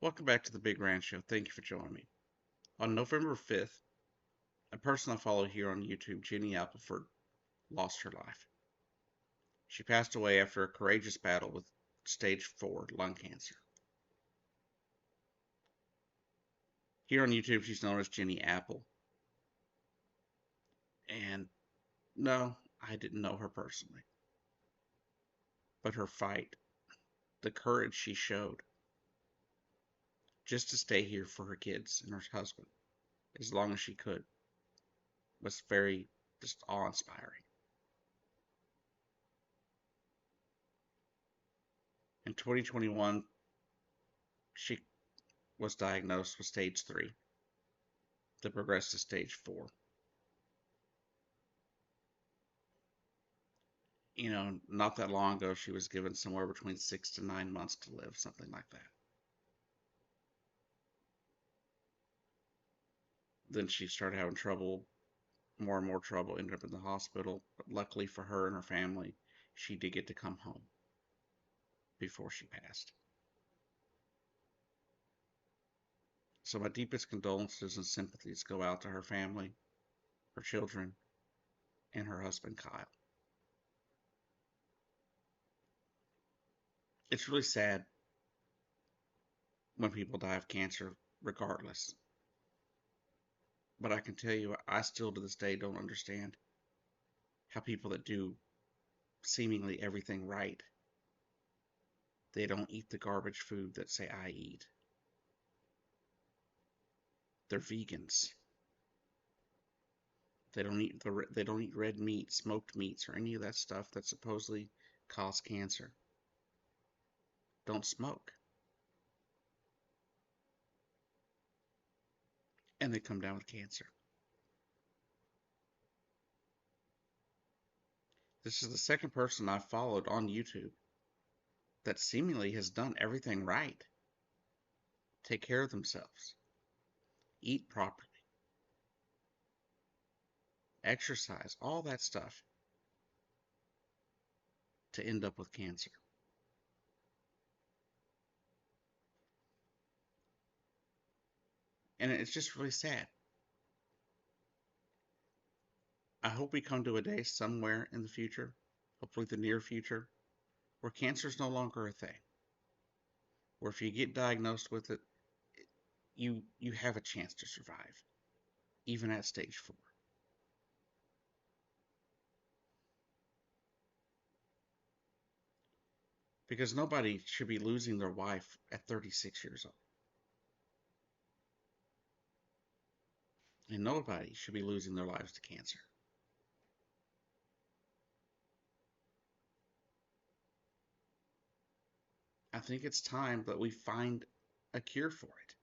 Welcome back to the Big Rand Show. Thank you for joining me. On November 5th, a person I follow here on YouTube, Jenny Appleford, lost her life. She passed away after a courageous battle with stage 4 lung cancer. Here on YouTube, she's known as Jenny Apple. And no, I didn't know her personally. But her fight, the courage she showed, just to stay here for her kids and her husband as long as she could, was very just awe-inspiring. In 2021, she was diagnosed with stage 3 that progressed to stage 4. Not that long ago, she was given somewhere between 6 to 9 months to live, something like that. Then she started having trouble, more and more trouble, ended up in the hospital. But luckily for her and her family, she did get to come home before she passed. So my deepest condolences and sympathies go out to her family, her children, and her husband, Kyle. It's really sad when people die of cancer, regardless. But I can tell you, I still to this day don't understand how people that do seemingly everything right, they don't eat the garbage food that say I eat. They're vegans. They don't eat red meat, smoked meats, or any of that stuff that supposedly cause cancer. Don't smoke. And they come down with cancer. This is the second person I've followed on YouTube that seemingly has done everything right. Take care of themselves. Eat properly. Exercise. All that stuff. To end up with cancer. And it's just really sad. I hope we come to a day somewhere in the future, hopefully the near future, where cancer is no longer a thing. Where if you get diagnosed with it, you have a chance to survive, even at stage 4. Because nobody should be losing their wife at 36 years old. And nobody should be losing their lives to cancer. I think it's time that we find a cure for it.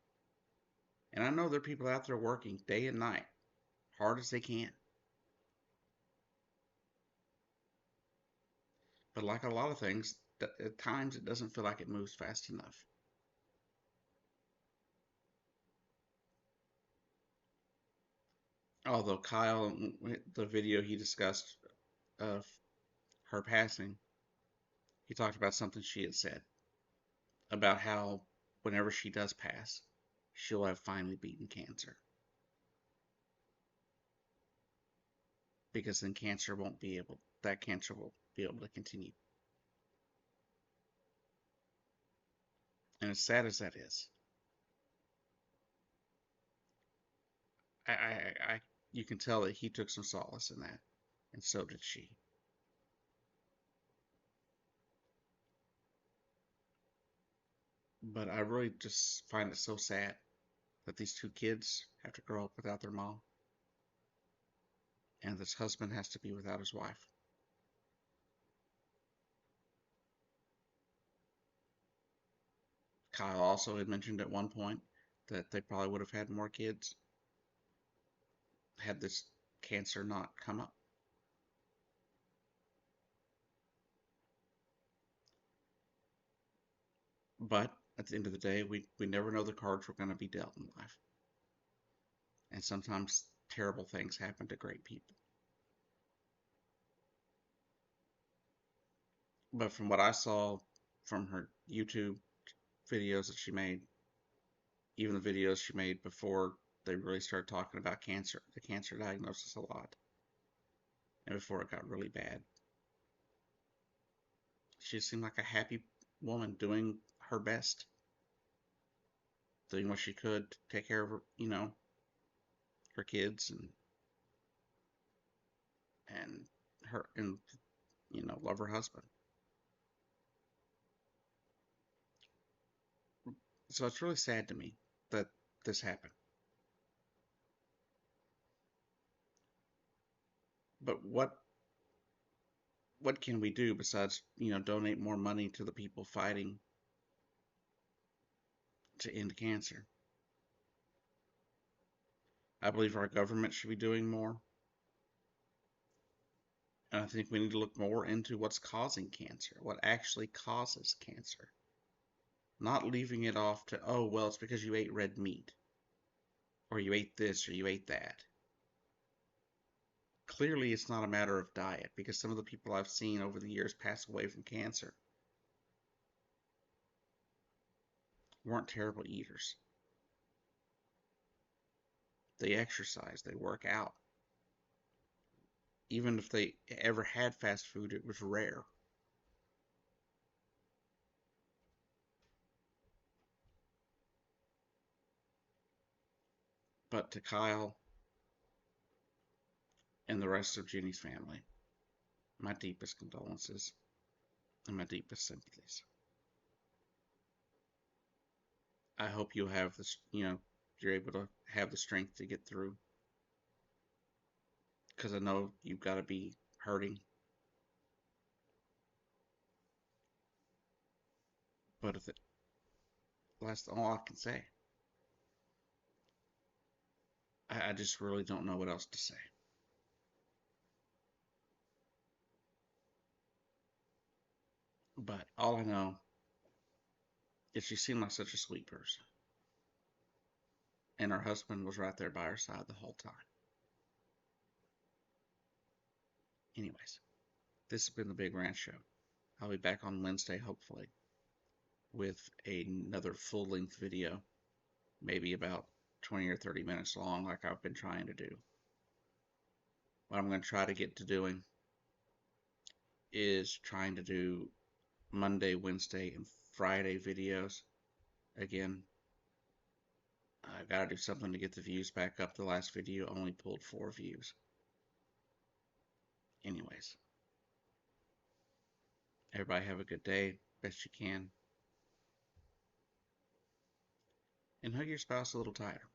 And I know there are people out there working day and night, hard as they can. But like a lot of things, at times it doesn't feel like it moves fast enough. Although Kyle, the video he discussed of her passing, he talked about something she had said about how whenever she does pass, she'll have finally beaten cancer. Because then that cancer will be able to continue. And as sad as that is, you can tell that he took some solace in that, and so did she. But I really just find it so sad that these two kids have to grow up without their mom, and this husband has to be without his wife. Kyle also had mentioned at one point that they probably would have had more kids had this cancer not come up. But at the end of the day, we never know the cards we're going to be dealt in life. And sometimes terrible things happen to great people. But from what I saw from her YouTube videos that she made, even the videos she made before they really started talking about cancer, the cancer diagnosis a lot, and before it got really bad. She seemed like a happy woman doing her best, doing what she could to take care of her, her kids and her and love her husband. So it's really sad to me that this happened. But what can we do besides, donate more money to the people fighting to end cancer? I believe our government should be doing more. And I think we need to look more into what's causing cancer, what actually causes cancer. Not leaving it off to, oh, well, it's because you ate red meat, or you ate this, or you ate that. Clearly, it's not a matter of diet, because some of the people I've seen over the years pass away from cancer weren't terrible eaters. They exercise, they work out. Even if they ever had fast food, it was rare. But to Kyle and the rest of Jenny's family, my deepest condolences and my deepest sympathies. I hope you'll have this, you're able to have the strength to get through. Because I know you've got to be hurting. But if it, that's all I can say. I just really don't know what else to say. But all I know is she seemed like such a sweet person. And her husband was right there by her side the whole time. Anyways, this has been the Big Ranch Show. I'll be back on Wednesday, hopefully, with another full length video, maybe about 20 or 30 minutes long, like I've been trying to do. What I'm going to try to get to doing is trying to do Monday, Wednesday, and Friday videos. Again, I gotta do something to get the views back up. The last video only pulled 4 views. Anyways, everybody have a good day, best you can, and hug your spouse a little tighter.